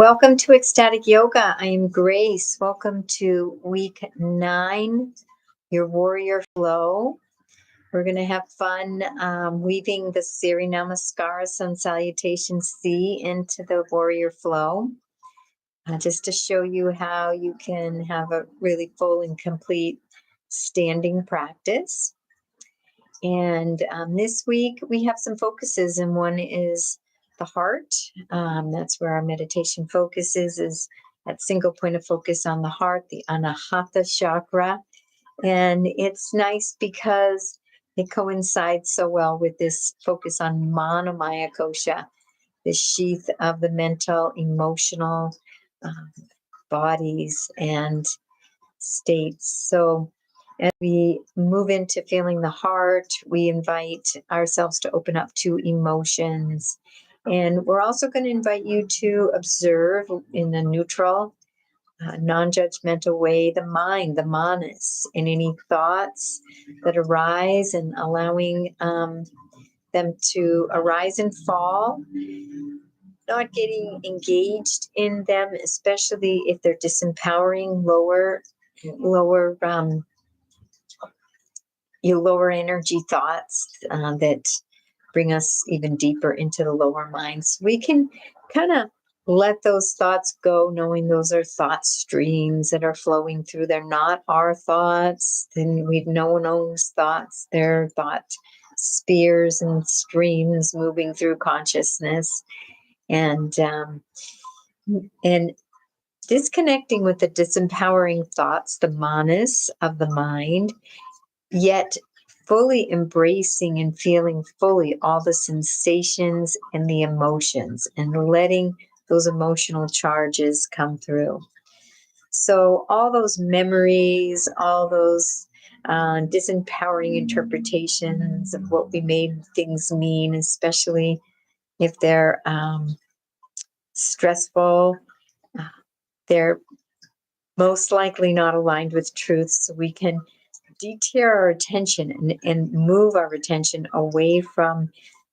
Welcome to Ecstatic Yoga. I am Grace. Welcome to week 9, your Warrior Flow. We're going to have fun weaving the Surya Namaskara Sun Salutation C into the Warrior Flow, just to show you how you can have a really full and complete standing practice. And this week we have some focuses, and one is the heart. That's where our meditation focus is that single point of focus on the heart, the Anahata chakra. And it's nice because it coincides so well with this focus on manomaya kosha, the sheath of the mental, emotional bodies and states. So as we move into feeling the heart, we invite ourselves to open up to emotions. And we're also going to invite you to observe in a neutral, non-judgmental way the mind, the manas, and any thoughts that arise, and allowing them to arise and fall, not getting engaged in them, especially if they're disempowering, lower lower energy thoughts that bring us even deeper into the lower minds. We can kind of let those thoughts go, knowing those are thought streams that are flowing through. They're not our thoughts. Then no one owns thoughts. They're thought spheres and streams moving through consciousness, and disconnecting with the disempowering thoughts, the manas of the mind, yet fully embracing and feeling fully all the sensations and the emotions, and letting those emotional charges come through. So all those memories, all those disempowering interpretations of what we made things mean, especially if they're stressful, they're most likely not aligned with truth. So we can deter our attention and move our attention away from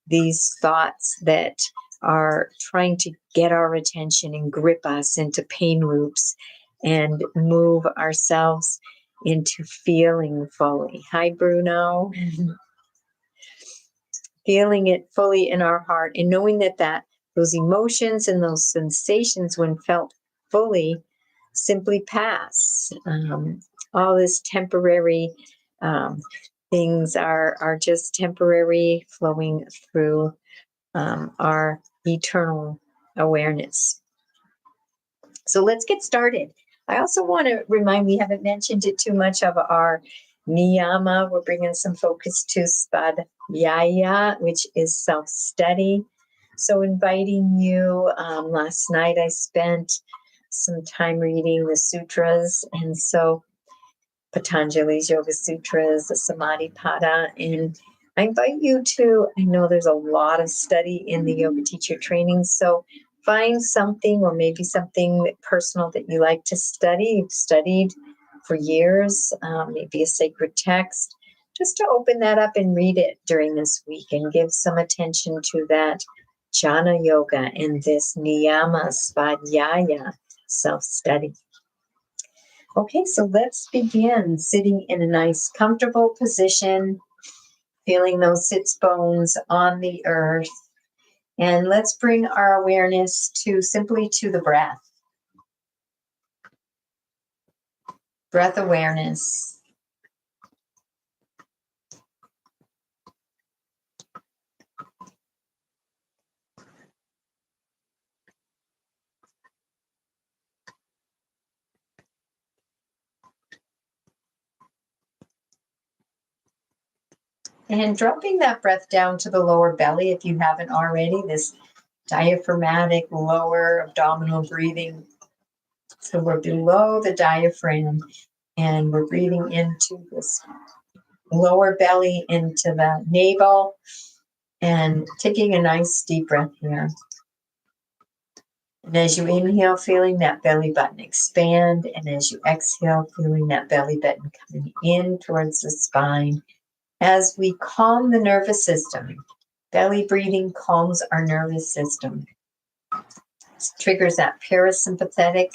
these thoughts that are trying to get our attention and grip us into pain loops, and move ourselves into feeling fully. Hi, Bruno. Feeling it fully in our heart, and knowing that those emotions and those sensations, when felt fully, simply pass. All this temporary things are just temporary, flowing through our eternal awareness. So let's get started. I also want to remind, we haven't mentioned it too much, of our niyama. We're bringing some focus to svadhyaya, which is self-study. So inviting you, last night I spent some time reading the sutras, and so Patanjali's Yoga Sutras, the Samadhi Pada, and I invite you to, I know there's a lot of study in the yoga teacher training, so find something, or maybe something personal that you like to study. You've studied for years, maybe a sacred text, just to open that up and read it during this week, and give some attention to that jhana yoga and this niyama svadhyaya, self-study. Okay, so let's begin sitting in a nice, comfortable position, feeling those sits bones on the earth. And let's bring our awareness simply to the breath. Breath awareness. And dropping that breath down to the lower belly, if you haven't already, this diaphragmatic lower abdominal breathing. So we're below the diaphragm, and we're breathing into this lower belly, into the navel, and taking a nice deep breath here. And as you inhale, feeling that belly button expand, and as you exhale, feeling that belly button coming in towards the spine. As we calm the nervous system, belly breathing calms our nervous system. triggers that parasympathetic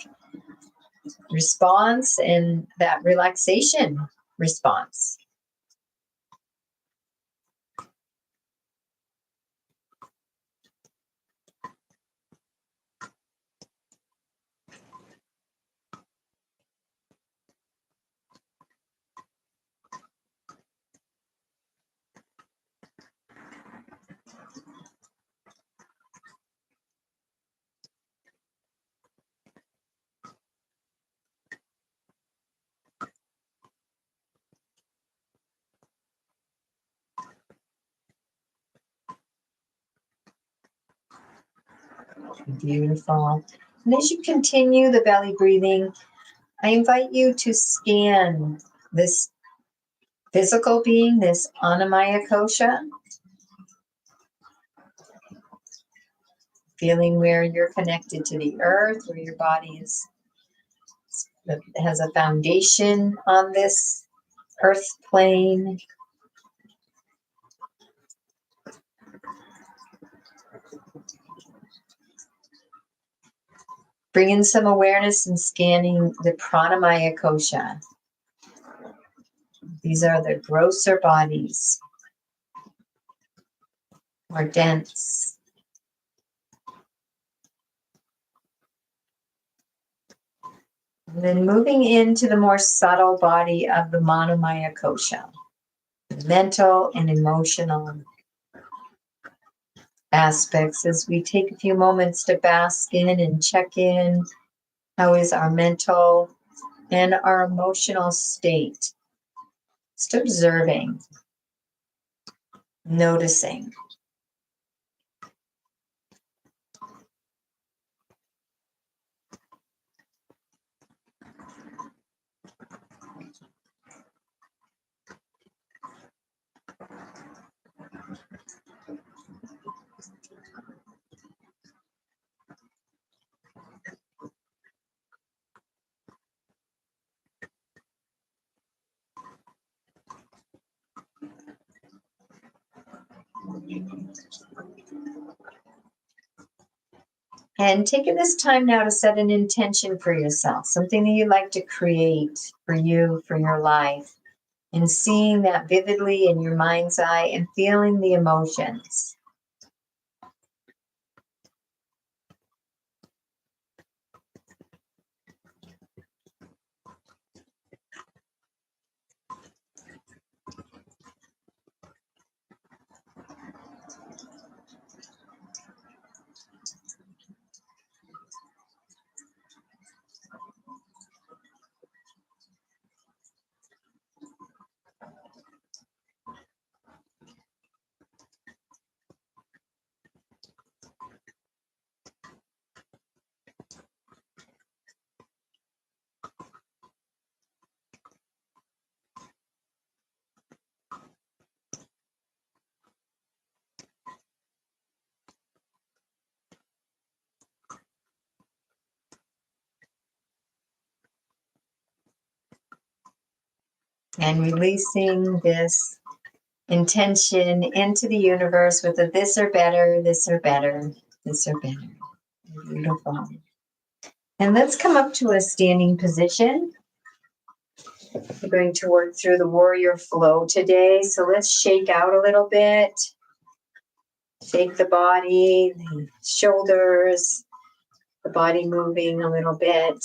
response and that relaxation response. Beautiful. And as you continue the belly breathing, I invite you to scan this physical being, this manomaya kosha, feeling where you're connected to the earth, where your body has a foundation on this earth plane. Bring in some awareness and scanning the pranamaya kosha. These are the grosser bodies, more dense. And then moving into the more subtle body of the manomaya kosha, the mental and emotional aspects, as we take a few moments to bask in and check in. How is our mental and our emotional state? Just observing, noticing. And taking this time now to set an intention for yourself, something that you'd like to create for you, for your life, and seeing that vividly in your mind's eye and feeling the emotions. And releasing this intention into the universe with a this or better, this or better, this or better. Beautiful. And let's come up to a standing position. We're going to work through the warrior flow today. So let's shake out a little bit. Shake the body, the shoulders, the body moving a little bit.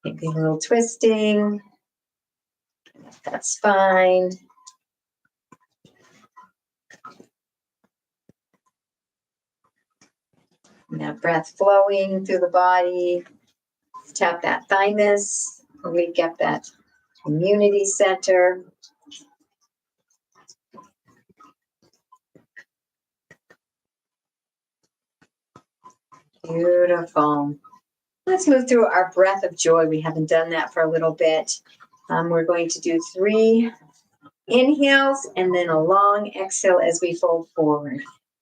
Maybe a little twisting. That's fine. And that breath flowing through the body. Tap that thymus. Wake up that immunity center. Beautiful. Let's move through our breath of joy. We haven't done that for a little bit. We're going to do 3 inhales and then a long exhale as we fold forward.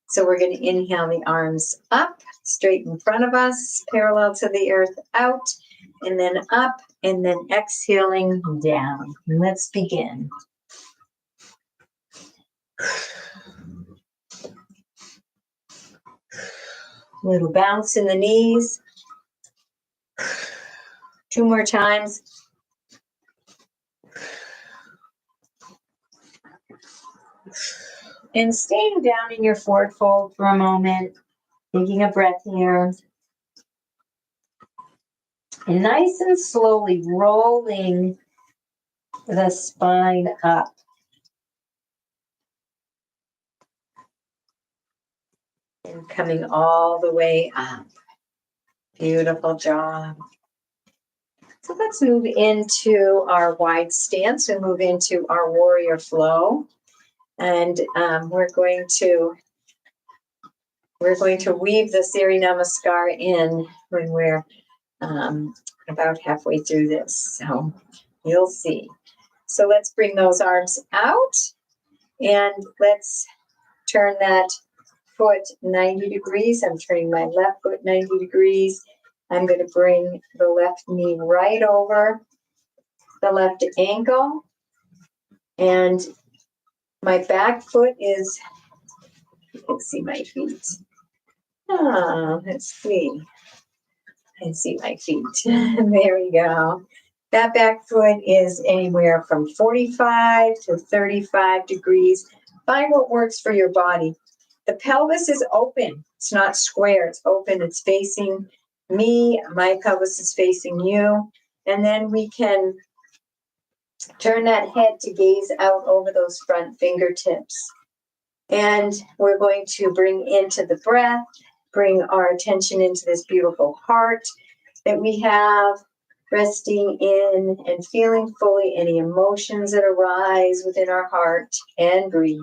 So we're going to inhale the arms up, straight in front of us, parallel to the earth, out, and then up, and then exhaling down. Let's begin. Little bounce in the knees. 2 more times. And staying down in your forward fold for a moment, taking a breath here. And nice and slowly rolling the spine up. And coming all the way up. Beautiful job. So let's move into our wide stance and move into our warrior flow. And we're going to weave the Siri Namaskar in when we're about halfway through this. So you'll see. So let's bring those arms out and let's turn that foot 90 degrees. I'm turning my left foot 90 degrees. I'm going to bring the left knee right over the left ankle. And my back foot is, you can see my feet. Let's see. I see my feet. There we go. That back foot is anywhere from 45 to 35 degrees. Find what works for your body. The pelvis is open. It's not square. It's open. It's facing me. My pelvis is facing you. And then we can turn that head to gaze out over those front fingertips. And we're going to bring into the breath, bring our attention into this beautiful heart that we have, resting in and feeling fully any emotions that arise within our heart, and breathe.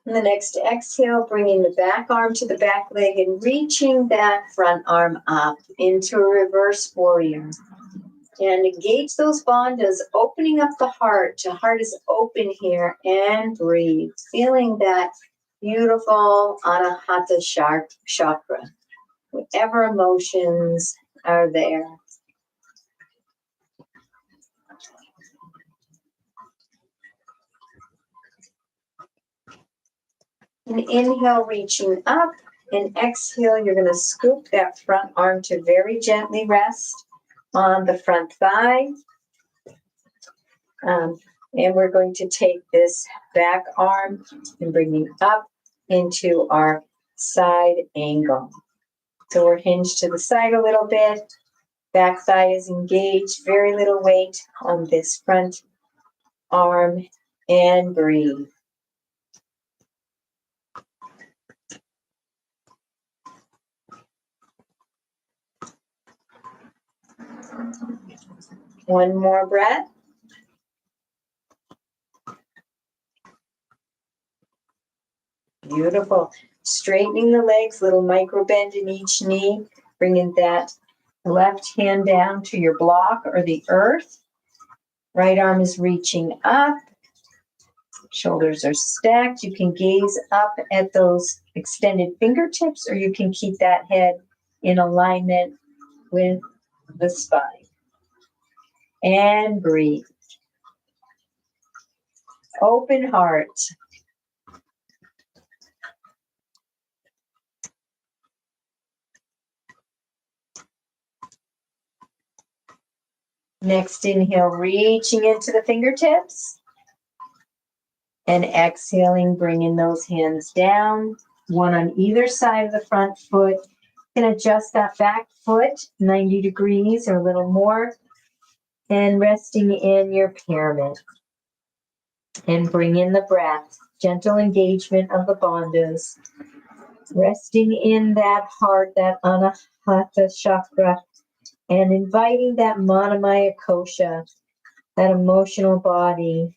And the next exhale, bringing the back arm to the back leg and reaching that front arm up into a reverse warrior. And engage those bandhas, opening up the heart. The heart is open here, and breathe. Feeling that beautiful anahata chakra. Whatever emotions are there. And inhale, reaching up. And exhale, you're going to scoop that front arm to very gently rest on the front thigh. And we're going to take this back arm and bring it up into our side angle. So we're hinged to the side a little bit. Back thigh is engaged. Very little weight on this front arm. And breathe. One more breath. Beautiful. Straightening the legs, little micro bend in each knee, bringing that left hand down to your block or the earth. Right arm is reaching up. Shoulders are stacked. You can gaze up at those extended fingertips, or you can keep that head in alignment with the spine. And breathe. Open heart. Next inhale, reaching into the fingertips. And exhaling, bringing those hands down, one on either side of the front foot. You can adjust that back foot 90 degrees or a little more. And resting in your pyramid. And bring in the breath, gentle engagement of the bandhas. Resting in that heart, that anahata chakra. And inviting that manomaya kosha, that emotional body,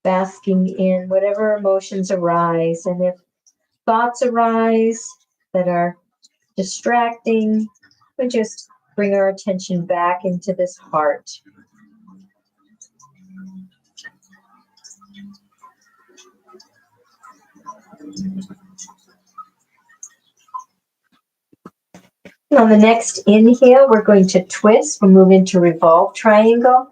basking in whatever emotions arise. And if thoughts arise that are distracting, we just bring our attention back into this heart. On the next inhale, we're going to twist. We'll move into revolve triangle.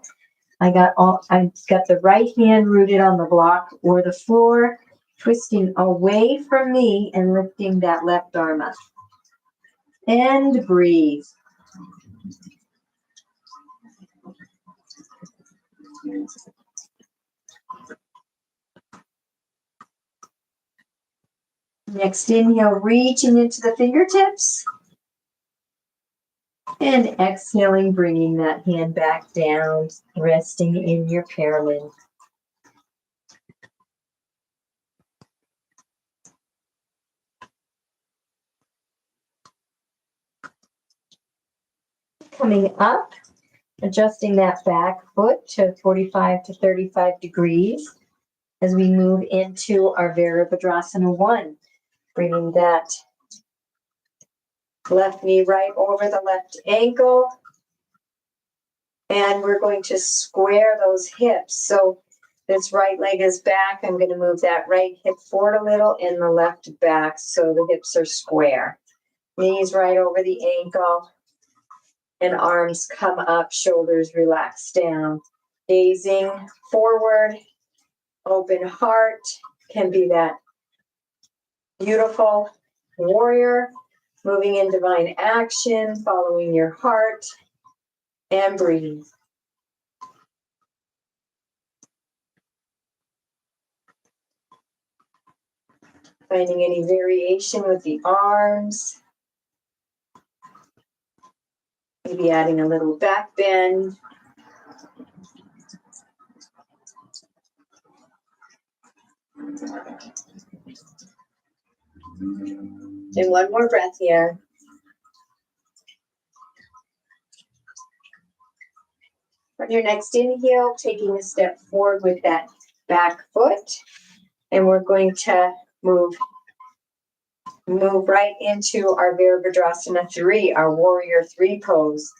I got the right hand rooted on the block or the floor, twisting away from me and lifting that left arm up. And breathe. Next inhale, reaching into the fingertips. And exhaling, bringing that hand back down, resting in your parallel. Coming up, adjusting that back foot to 45 to 35 degrees as we move into our Virabhadrasana 1, bringing that left knee right over the left ankle. And we're going to square those hips. So this right leg is back. I'm going to move that right hip forward a little and the left back so the hips are square. Knees right over the ankle and arms come up, shoulders relax down. Gazing forward, open heart can be that beautiful warrior, moving in divine action, following your heart, and breathe. Finding any variation with the arms. Maybe adding a little back bend. And one more breath here. On your next inhale, taking a step forward with that back foot. And we're going to move right into our Virabhadrasana 3, our Warrior 3 pose.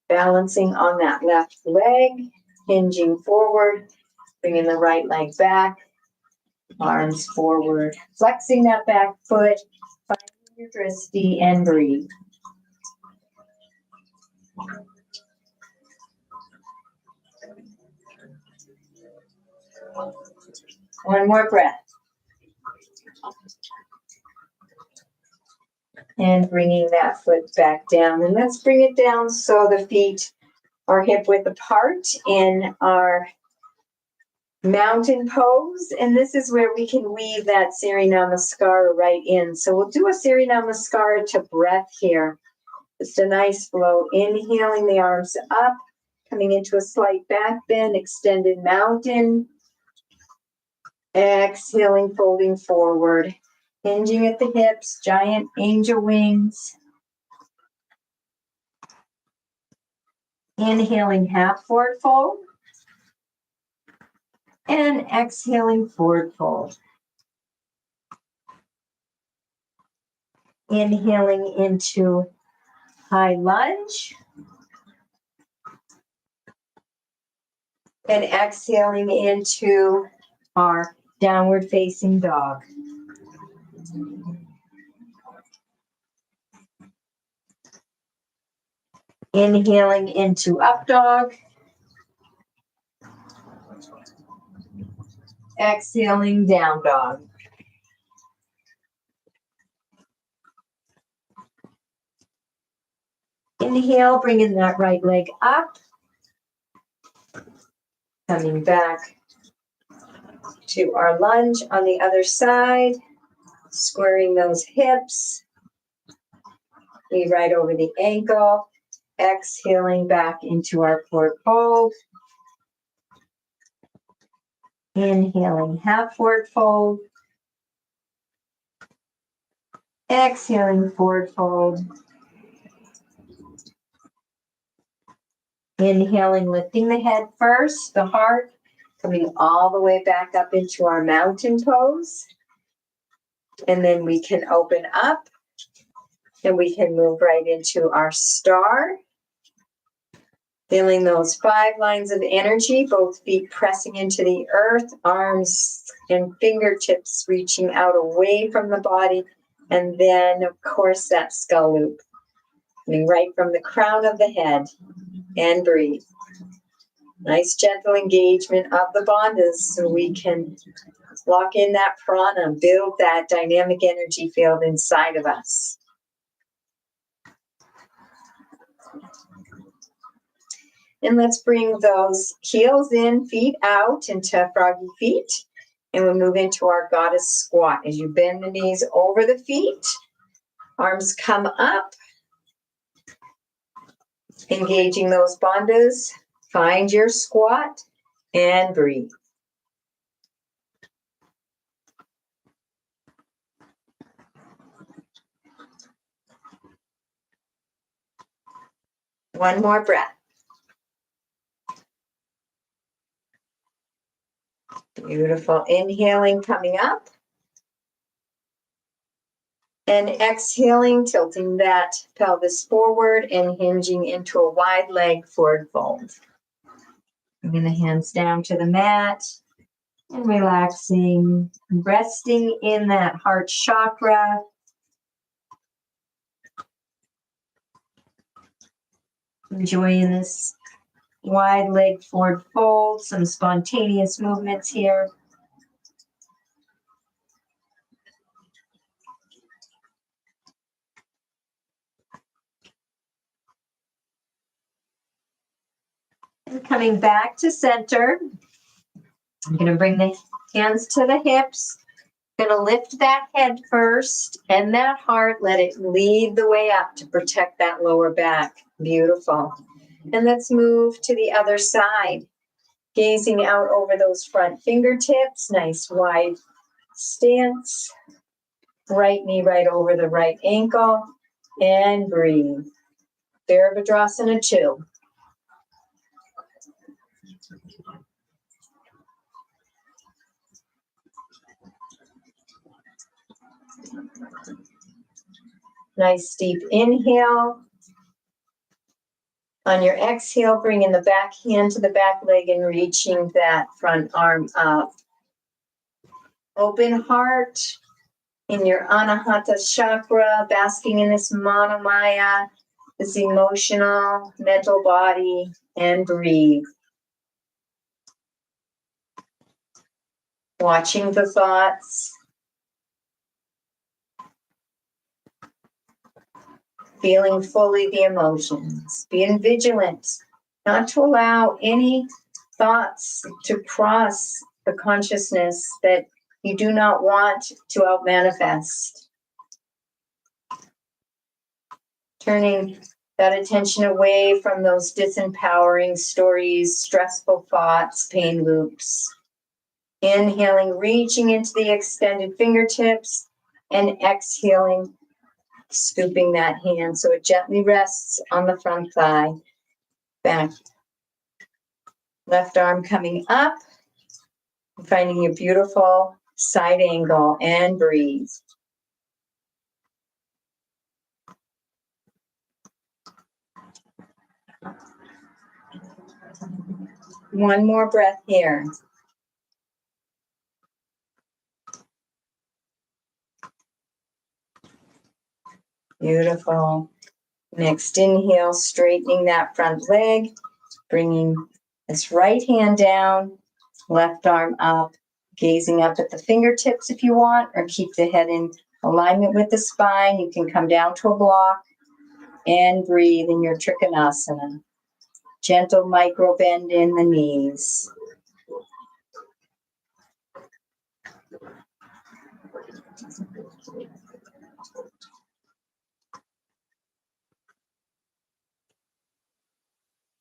Balancing on that left leg, hinging forward, bringing the right leg back, arms forward, flexing that back foot, finding your drishti, and breathe. One more breath. And bringing that foot back down. And let's bring it down so the feet are hip width apart in our mountain pose. And this is where we can weave that Surya Namaskara right in. So we'll do a Surya Namaskara to breath here. Just a nice flow. Inhaling the arms up, coming into a slight back bend, extended mountain. Exhaling, folding forward. Hinging at the hips, giant angel wings. Inhaling, half forward fold. And exhaling, forward fold. Inhaling into high lunge. And exhaling into our downward facing dog. Inhaling into up dog. Exhaling, down dog. Inhale, bringing that right leg up. Coming back to our lunge on the other side. Squaring those hips. Knee right over the ankle. Exhaling back into our forward fold. Inhaling, half forward fold. Exhaling, forward fold. Inhaling, lifting the head first, the heart, coming all the way back up into our mountain pose. And then we can open up and we can move right into our star. Feeling those 5 lines of energy, both feet pressing into the earth, arms and fingertips reaching out away from the body. And then, of course, that skull loop. Coming right from the crown of the head. And breathe. Nice gentle engagement of the bandhas so we can lock in that prana, build that dynamic energy field inside of us. And let's bring those heels in, feet out into froggy feet. And we'll move into our goddess squat. As you bend the knees over the feet, arms come up, engaging those bandhas. Find your squat and breathe. One more breath. Beautiful. Inhaling, coming up. And exhaling, tilting that pelvis forward and hinging into a wide leg forward fold. Bringing the hands down to the mat and relaxing, resting in that heart chakra. Enjoying this wide leg forward fold, some spontaneous movements here. And coming back to center, I'm going to bring the hands to the hips. Going to lift that head first and that heart. Let it lead the way up to protect that lower back. Beautiful. And let's move to the other side. Gazing out over those front fingertips. Nice wide stance. Right knee right over the right ankle. And breathe. Virabhadrasana 2. Nice deep inhale. On your exhale, bringing the back hand to the back leg and reaching that front arm up. Open heart in your anahata chakra, basking in this manomaya, this emotional, mental body, and breathe. Watching the thoughts. Feeling fully the emotions. Being vigilant, not to allow any thoughts to cross the consciousness that you do not want to out-manifest. Turning that attention away from those disempowering stories, stressful thoughts, pain loops. Inhaling, reaching into the extended fingertips, and exhaling, scooping that hand so it gently rests on the front thigh. Back. Left arm coming up. Finding a beautiful side angle and breathe. One more breath here. Beautiful. Next inhale, straightening that front leg, bringing this right hand down, left arm up, gazing up at the fingertips if you want, or keep the head in alignment with the spine. You can come down to a block and breathe in your Trikonasana. Gentle micro bend in the knees.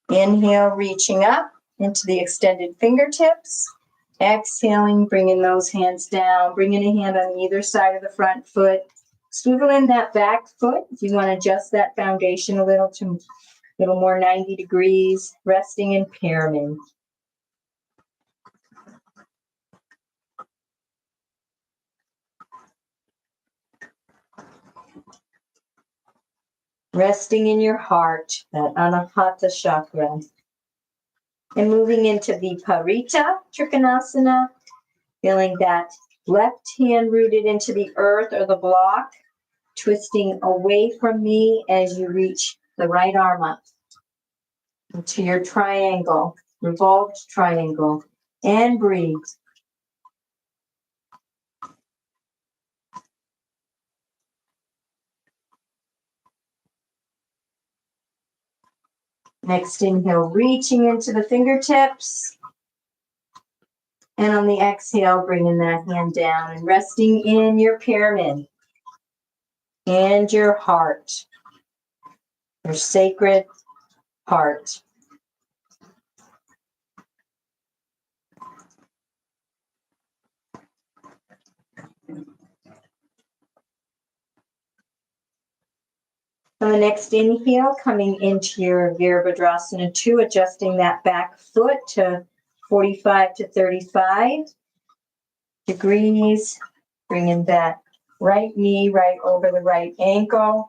Inhale, reaching up into the extended fingertips. Exhaling, bringing those hands down, bringing a hand on either side of the front foot. Swivel in that back foot if you want to adjust that foundation a little to a little more 90 degrees. Resting in pyramid. Resting in your heart, that anahata chakra. And moving into Viparita Trikonasana, feeling that left hand rooted into the earth or the block, twisting away from me as you reach the right arm up into your triangle, revolved triangle, and breathe. Next inhale, reaching into the fingertips. And on the exhale, bringing that hand down and resting in your pyramid and your heart, your sacred heart. On the next inhale, coming into your Virabhadrasana 2, adjusting that back foot to 45 to 35 degrees, bringing that right knee right over the right ankle.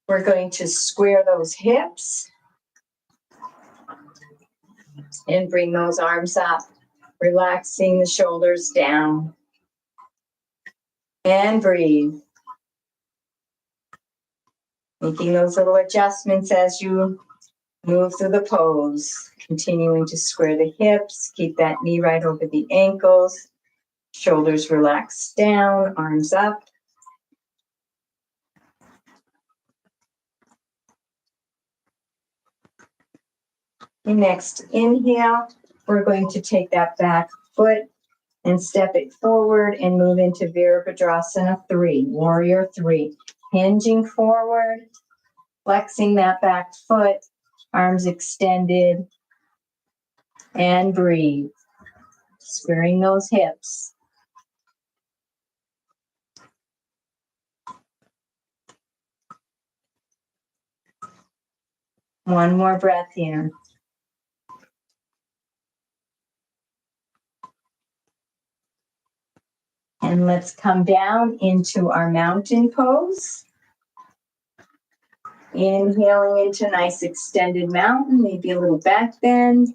We're going to square those hips and bring those arms up, relaxing the shoulders down. And breathe. Making those little adjustments as you move through the pose. Continuing to square the hips, keep that knee right over the ankles. Shoulders relaxed down, arms up. And next inhale, we're going to take that back foot and step it forward and move into Virabhadrasana 3, Warrior 3. Hinging forward, flexing that back foot, arms extended, and breathe. Squaring those hips. One more breath here. And let's come down into our mountain pose. Inhaling into nice extended mountain, maybe a little back bend.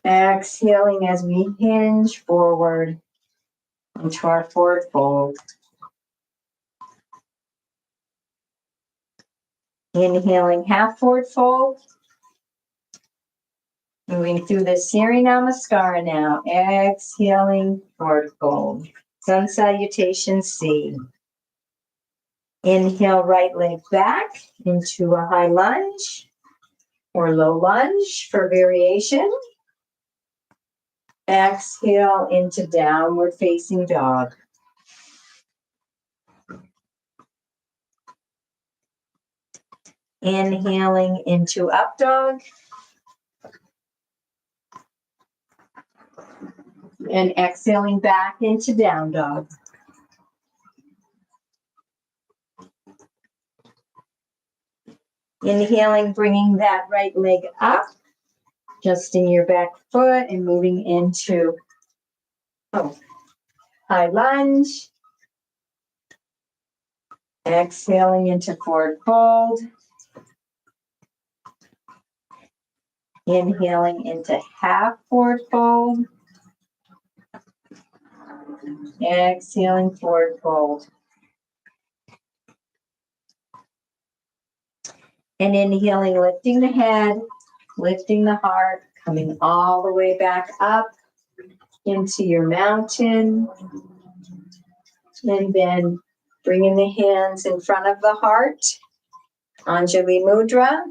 Exhaling as we hinge forward into our forward fold. Inhaling half forward fold. Moving through the Surya Namaskara now. Exhaling forward fold. Sun Salutation C. Inhale, right leg back into a high lunge or low lunge for variation. Exhale into downward facing dog. Inhaling into up dog. And exhaling back into down dog. Inhaling, bringing that right leg up, adjusting your back foot and moving into high lunge. Exhaling into forward fold. Inhaling into half forward fold. Exhaling forward fold. And inhaling, lifting the head, lifting the heart, coming all the way back up into your mountain. And then bringing the hands in front of the heart. Anjali Mudra.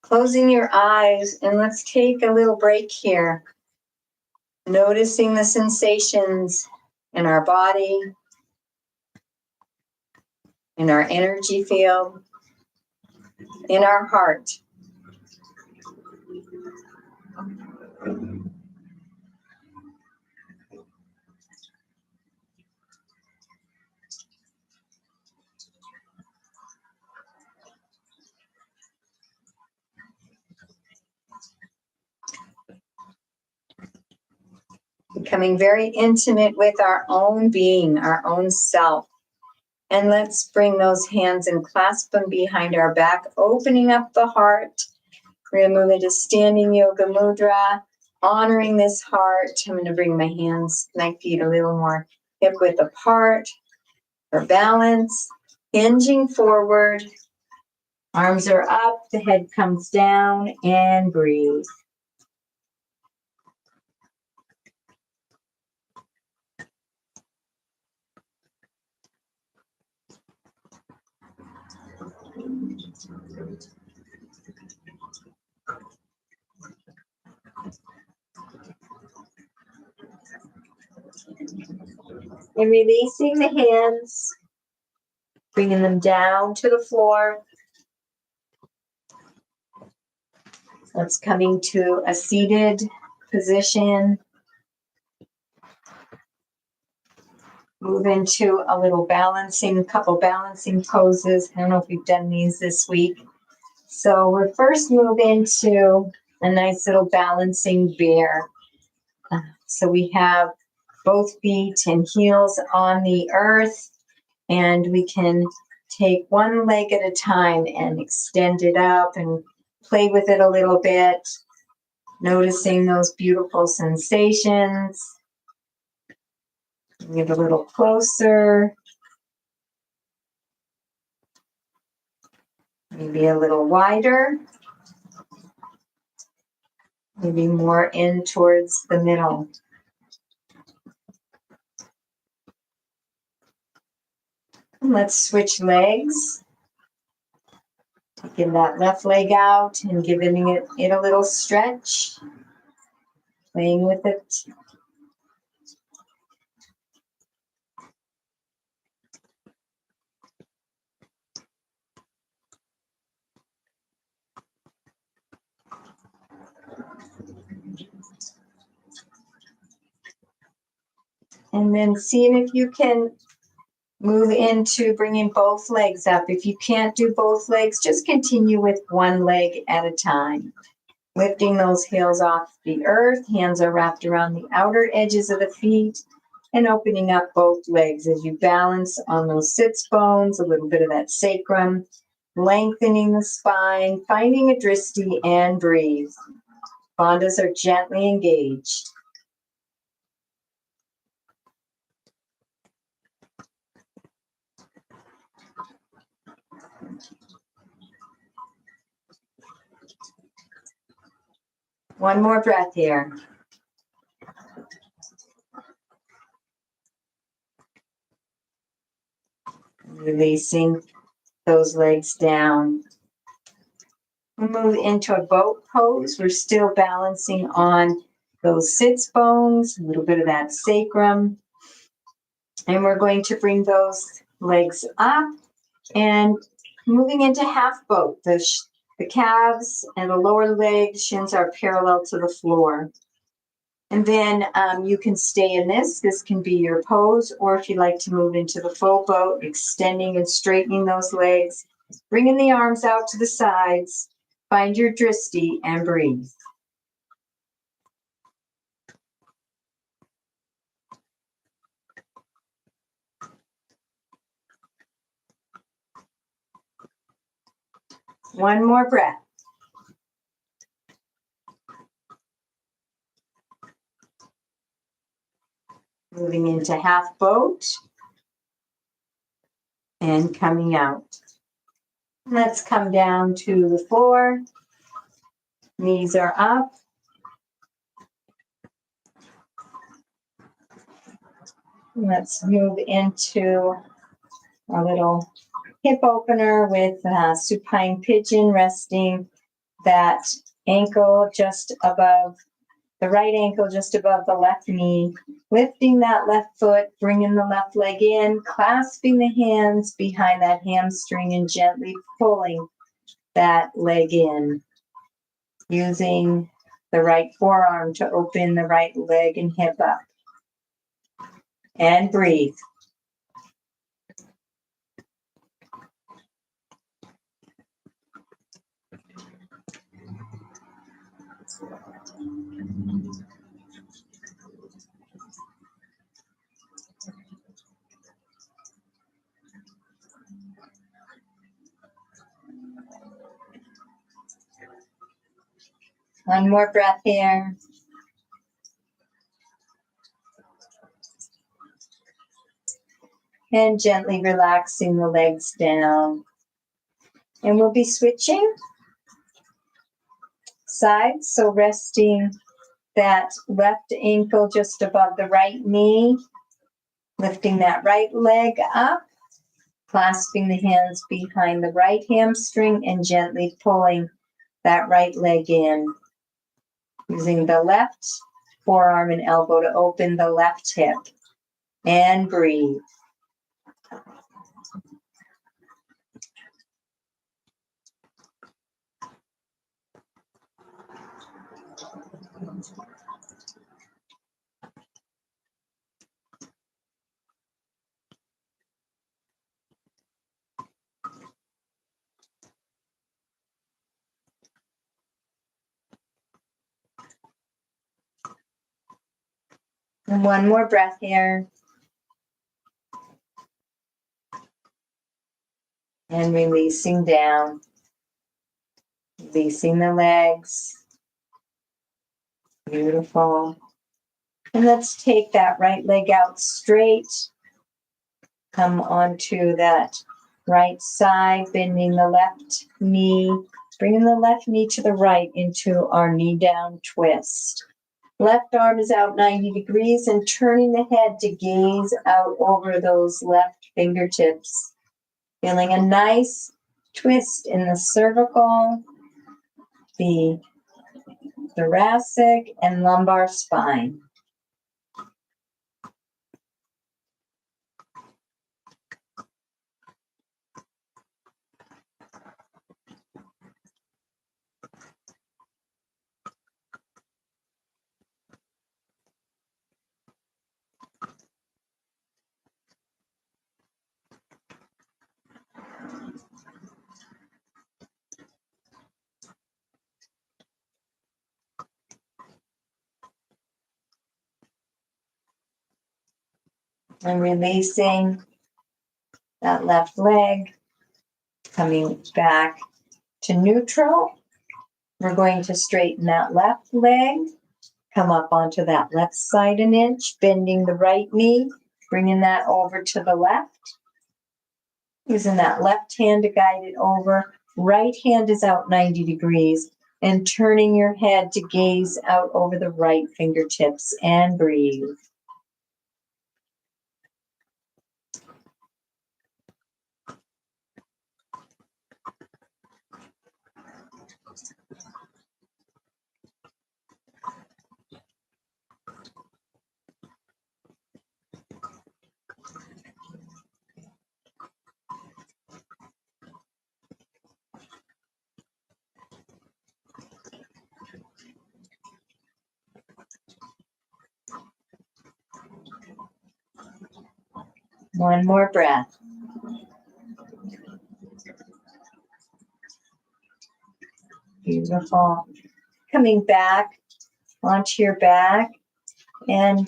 Closing your eyes, and let's take a little break here. Noticing the sensations in our body, in our energy field, in our heart. Becoming very intimate with our own being, our own self. And let's bring those hands and clasp them behind our back, opening up the heart. We're going to move into standing yoga mudra. honoring this heart. I'm going to bring my hands, my feet a little more hip width apart for balance. Hinging forward. Arms are up, the head comes down, and breathe. And releasing the hands, bringing them down to the floor. Let's coming to a seated position. Move into a little couple balancing poses. I don't know if we've done these this week. So we'll first move into a nice little balancing bear. So we have both feet and heels on the earth, and we can take one leg at a time and extend it up and play with it a little bit, noticing those beautiful sensations. Get a little closer, maybe a little wider, maybe more in towards the middle. And let's switch legs. Taking that left leg out and giving it a little stretch, playing with it. And then seeing if you can move into bringing both legs up. If you can't do both legs, just continue with one leg at a time. Lifting those heels off the earth, hands are wrapped around the outer edges of the feet, and opening up both legs as you balance on those sits bones, a little bit of that sacrum, lengthening the spine, finding a drishti, and breathe. Bandhas are gently engaged. One more breath here. Releasing those legs down. We'll move into a boat pose. We're still balancing on those sits bones, a little bit of that sacrum. And we're going to bring those legs up and moving into half boat. The calves and the lower leg shins are parallel to the floor. And then you can stay in this. This can be your pose, or if you like to move into the full boat, extending and straightening those legs, bringing the arms out to the sides, find your drishti and breathe. One more breath. Moving into half boat and coming out. Let's come down to the floor. Knees are up. Let's move into a little hip opener with supine pigeon, resting that ankle just above the right ankle, just above the left knee, lifting that left foot, bringing the left leg in, clasping the hands behind that hamstring and gently pulling that leg in, using the right forearm to open the right leg and hip up. And breathe. One more breath here. and gently relaxing the legs down. And we'll be switching sides, so resting that left ankle just above the right knee, lifting that right leg up, clasping the hands behind the right hamstring, and gently pulling that right leg in. Using the left forearm and elbow to open the left hip. And breathe. And one more breath here. And releasing down. Releasing the legs. Beautiful. And let's take that right leg out straight. Come onto that right side, bending the left knee. Bringing the left knee to the right into our knee down twist. Left arm is out 90 degrees and turning the head to gaze out over those left fingertips. Feeling a nice twist in the cervical, the thoracic, and lumbar spine. And releasing that left leg, coming back to neutral. We're going to straighten that left leg, come up onto that left side an inch, bending the right knee, bringing that over to the left. Using that left hand to guide it over. Right hand is out 90 degrees and turning your head to gaze out over the right fingertips and breathe. One more breath. Beautiful. Coming back onto your back and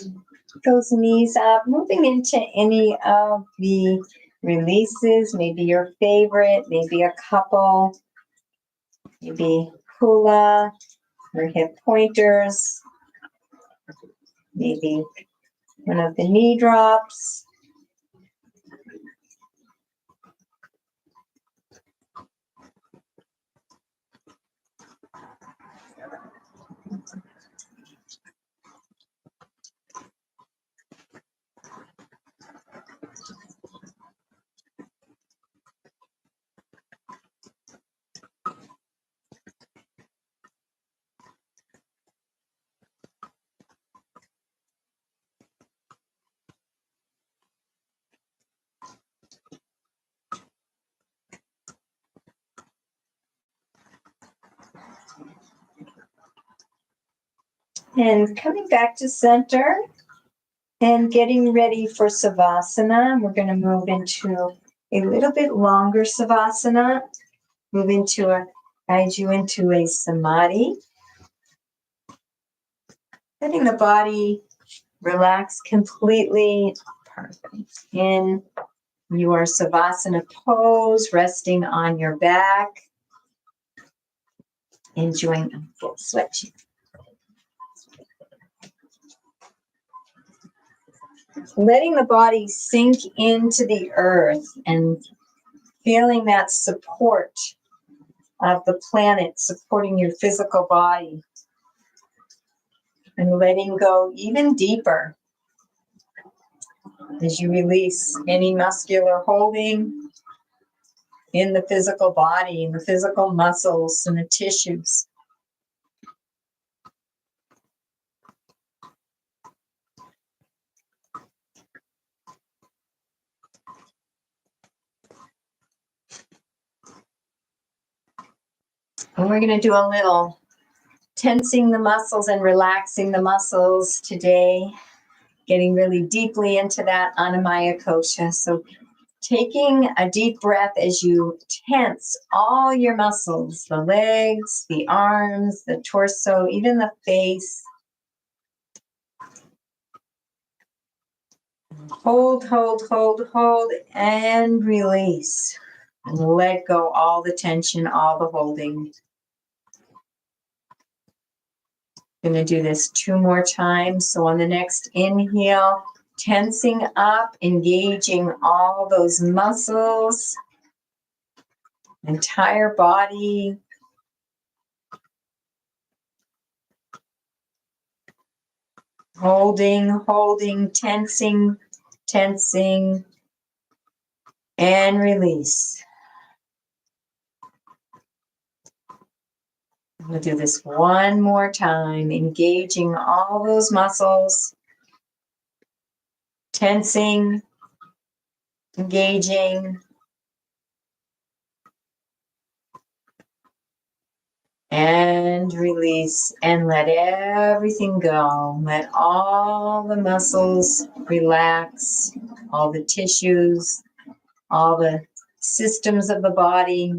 those knees up, moving into any of the releases, maybe your favorite, maybe a couple, maybe hula or hip pointers, maybe one of the knee drops. And coming back to center and getting ready for Savasana. We're going to move into a little bit longer Savasana. Guide you into a samadhi. Letting the body relax completely. Perfect. In your Savasana pose, resting on your back. Enjoying a full switch. letting the body sink into the earth and feeling that support of the planet supporting your physical body, and letting go even deeper as you release any muscular holding in the physical body, in the physical muscles and the tissues. And we're going to do a little tensing the muscles and relaxing the muscles today, getting really deeply into that manomaya kosha. So taking a deep breath as you tense all your muscles, the legs, the arms, the torso, even the face. Hold, hold, hold, hold, and release. And let go all the tension, all the holding. I'm going to do this 2 more times. So on the next inhale, tensing up, engaging all those muscles, entire body. Holding, holding, tensing, tensing, and release. I'm going to do this 1 more time, engaging all those muscles, tensing, engaging, and release, and let everything go. Let all the muscles relax, all the tissues, all the systems of the body,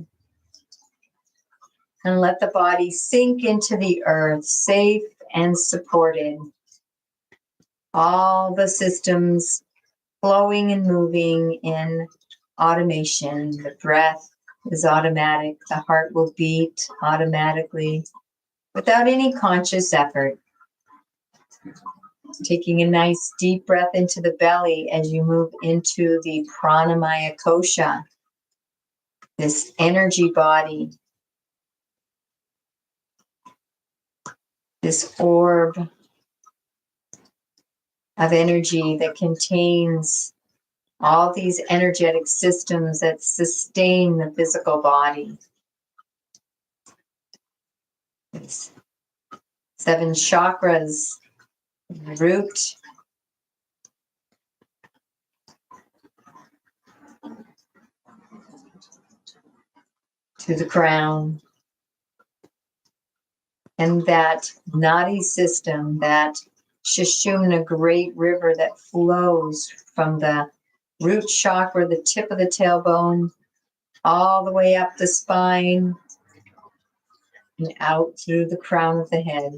and let the body sink into the earth, safe and supported. All the systems flowing and moving in automation. The breath is automatic. The heart will beat automatically without any conscious effort. Taking a nice deep breath into the belly as you move into the pranamaya kosha, this energy body, this orb of energy that contains all these energetic systems that sustain the physical body. It's 7 chakras, root, to the crown, and that nadi system, that Sushumna great river that flows from the root chakra, the tip of the tailbone, all the way up the spine and out through the crown of the head.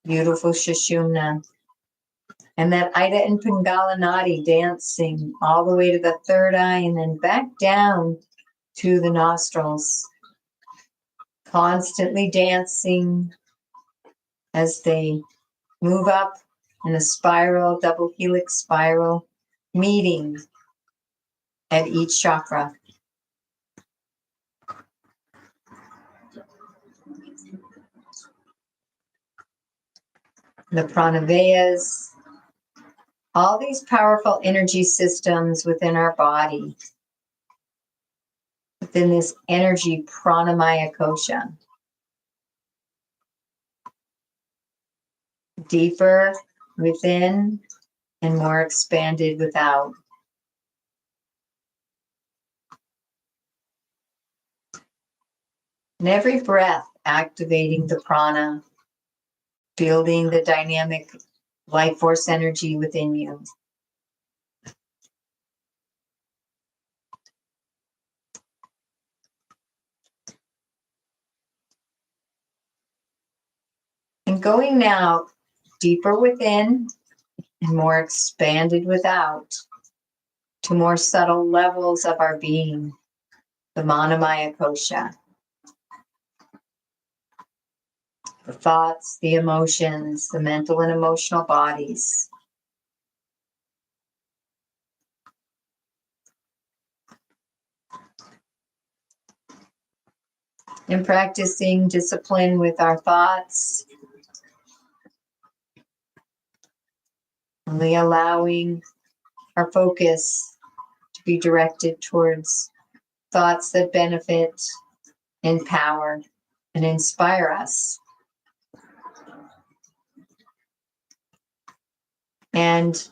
Beautiful Sushumna. And that Ida and Pingala nadi dancing all the way to the third eye and then back down to the nostrils. Constantly dancing as they move up in a spiral, double helix spiral, meeting at each chakra. The pranavayas, all these powerful energy systems within our body, within this energy pranamaya kosha. Deeper within and more expanded without. And every breath activating the prana, building the dynamic life force energy within you. And going now deeper within and more expanded without to more subtle levels of our being, the manomaya kosha. The thoughts, the emotions, the mental and emotional bodies. And practicing discipline with our thoughts, only allowing our focus to be directed towards thoughts that benefit, empower, and inspire us. And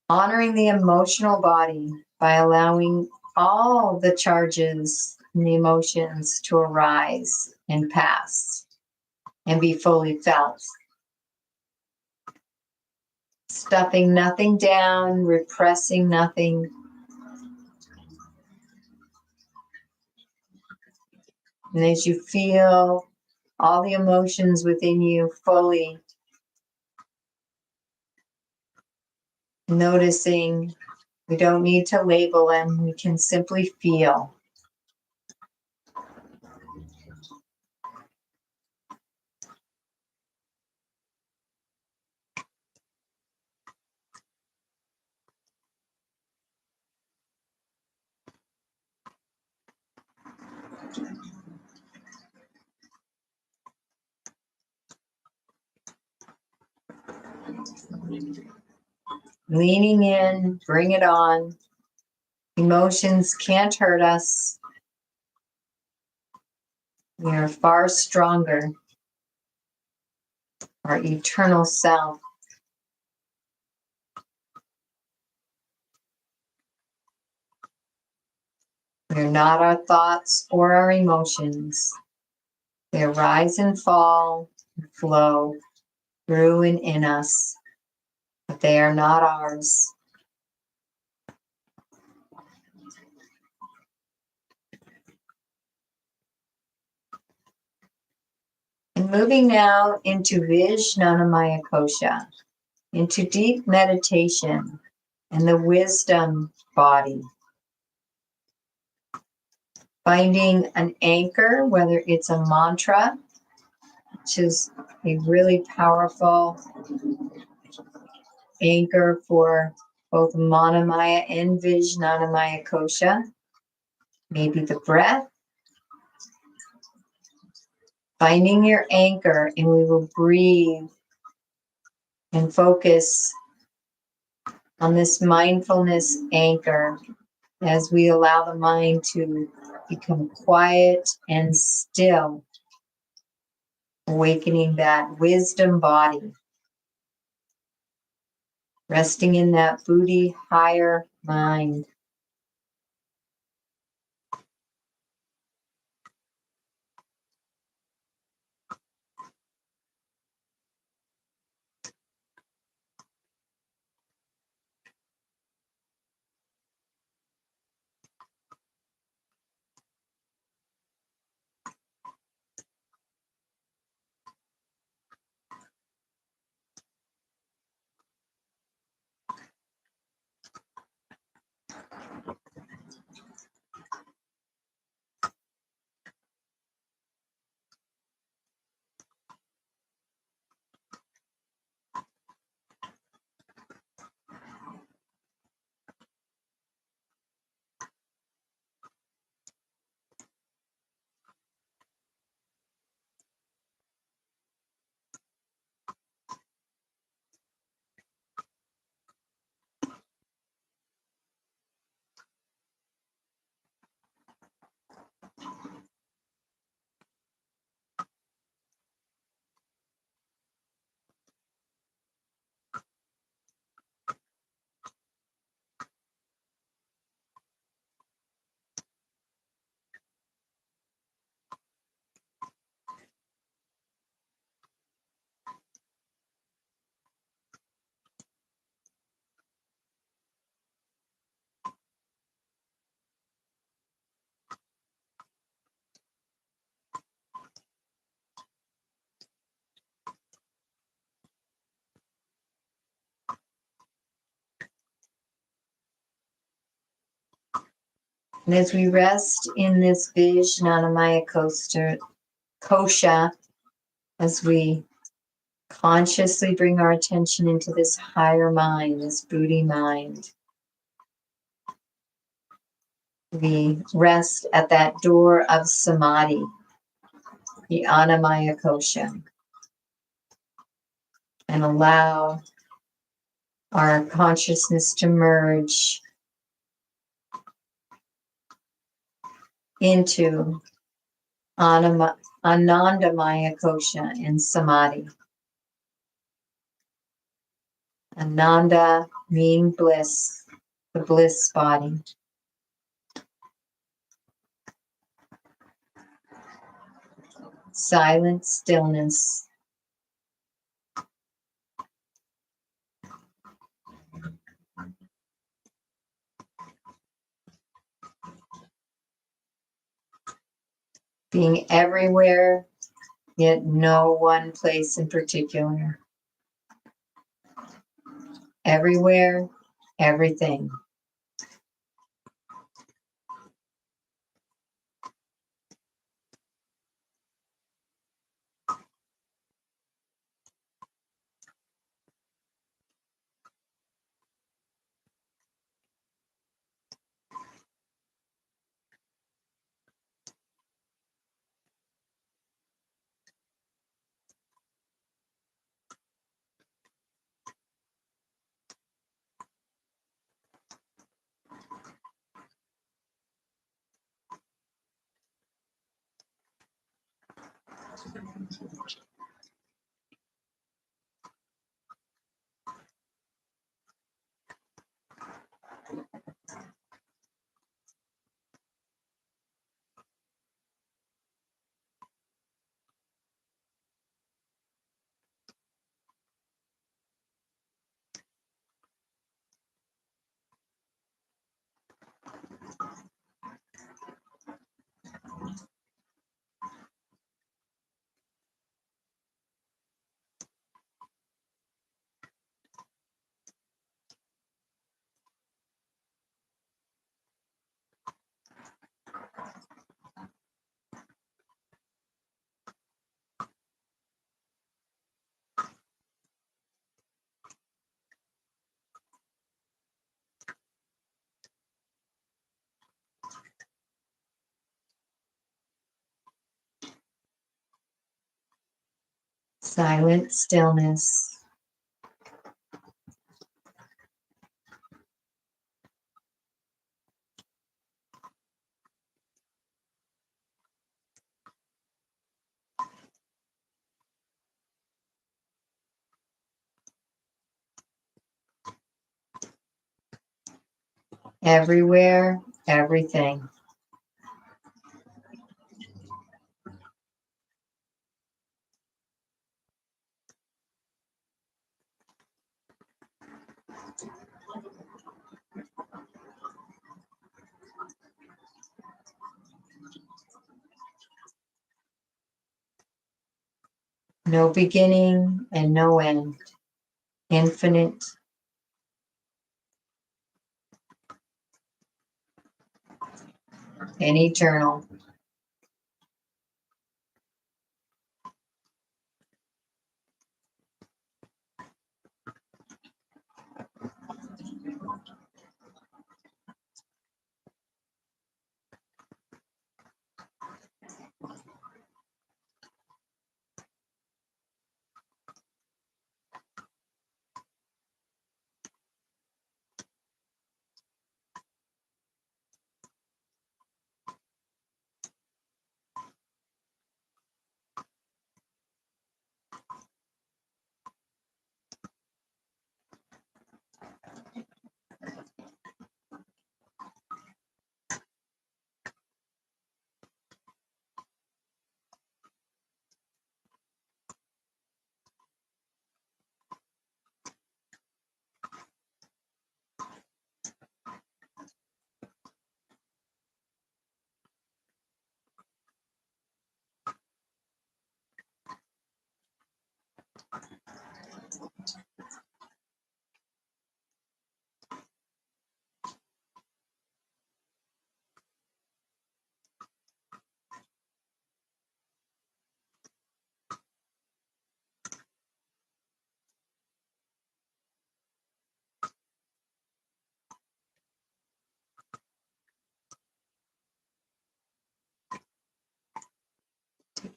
honoring the emotional body by allowing all the charges and the emotions to arise and pass and be fully felt. Stuffing nothing down, repressing nothing. And as you feel all the emotions within you fully, noticing we don't need to label them, we can simply feel. Leaning in, bring it on. Emotions can't hurt us. We are far stronger. Our eternal self. We are not our thoughts or our emotions. They arise and fall and flow through and in us, but they are not ours. And moving now into Vijnanamaya kosha, into deep meditation and the wisdom body. Finding an anchor, whether it's a mantra, which is a really powerful anchor for both manomaya and Vijnanamaya kosha. Maybe the breath. Finding your anchor, and we will breathe and focus on this mindfulness anchor as we allow the mind to become quiet and still, awakening that wisdom body, resting in that Buddhi higher mind. And as we rest in this Vijnanamaya kosha, as we consciously bring our attention into this higher mind, this Buddhi mind, we rest at that door of samadhi, the Annamaya kosha, and allow our consciousness to merge into Anandamaya kosha and samadhi. Ananda meaning bliss, the bliss body. Silent stillness. Being everywhere, yet no one place in particular. Everywhere, everything. Silent stillness. Everywhere, everything. No beginning and no end. Infinite and eternal.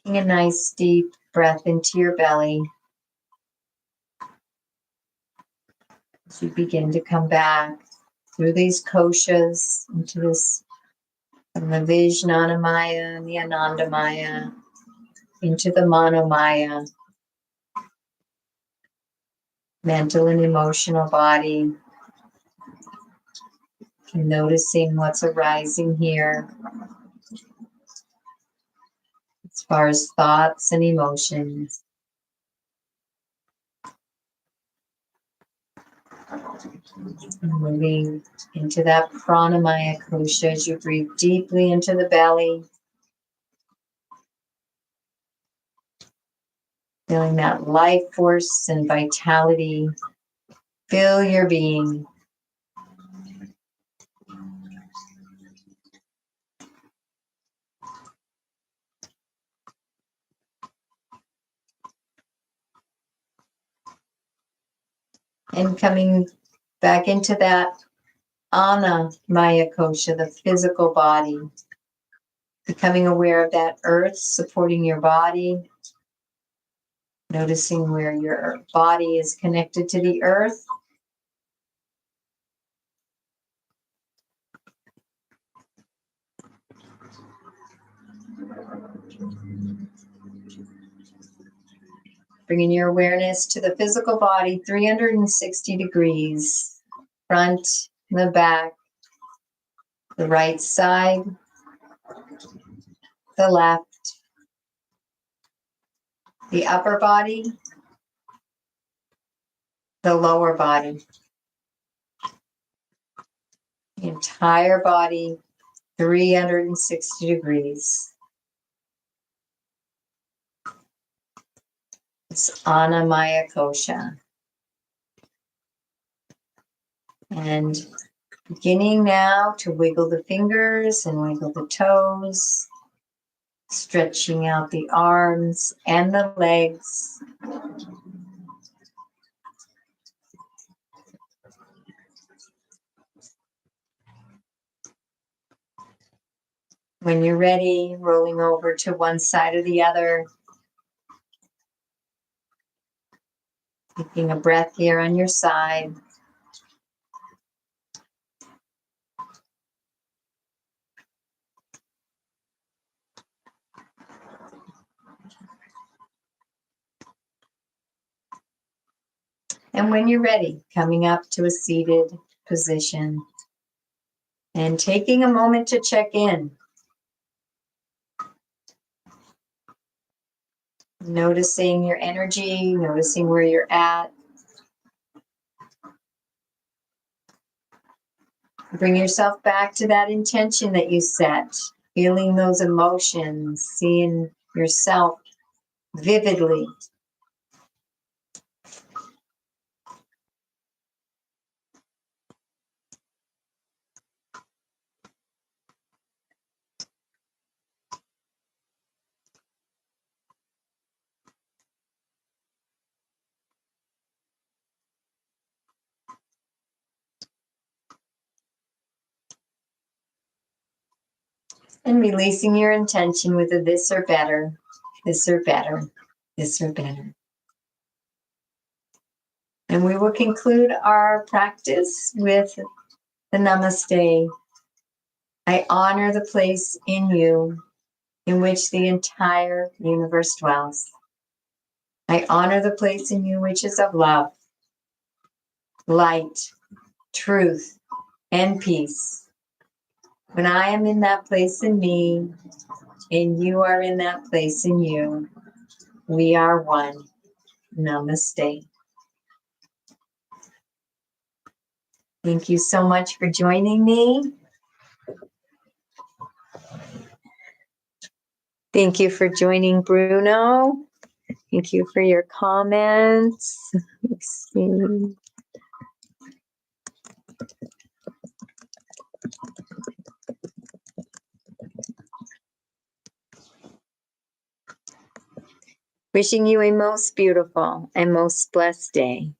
Taking a nice deep breath into your belly as you begin to come back through these koshas into this from the Vijnanamaya and the Anandamaya into the manomaya, mental and emotional body, and noticing what's arising here as far as thoughts and emotions. And moving into that pranamaya kosha as you breathe deeply into the belly. Feeling that life force and vitality fill your being. And coming back into that Anamaya kosha, the physical body. Becoming aware of that earth supporting your body. Noticing where your body is connected to the earth. Bringing your awareness to the physical body 360 degrees. Front, the back, the right side, the left, the upper body, the lower body, the entire body, 360 degrees. It's Anamaya kosha. And beginning now to wiggle the fingers and wiggle the toes, stretching out the arms and the legs. When you're ready, rolling over to one side or the other. Taking a breath here on your side. And when you're ready, coming up to a seated position and taking a moment to check in. Noticing your energy, noticing where you're at. Bring yourself back to that intention that you set, feeling those emotions, seeing yourself vividly. And releasing your intention with a this or better, this or better, this or better. And we will conclude our practice with the namaste. I honor the place in you in which the entire universe dwells. I honor the place in you which is of love, light, truth, and peace. When I am in that place in me, and you are in that place in you, we are one. Namaste. Thank you so much for joining me. Thank you for joining Bruno. Thank you for your comments. Let's see. Wishing you a most beautiful and most blessed day.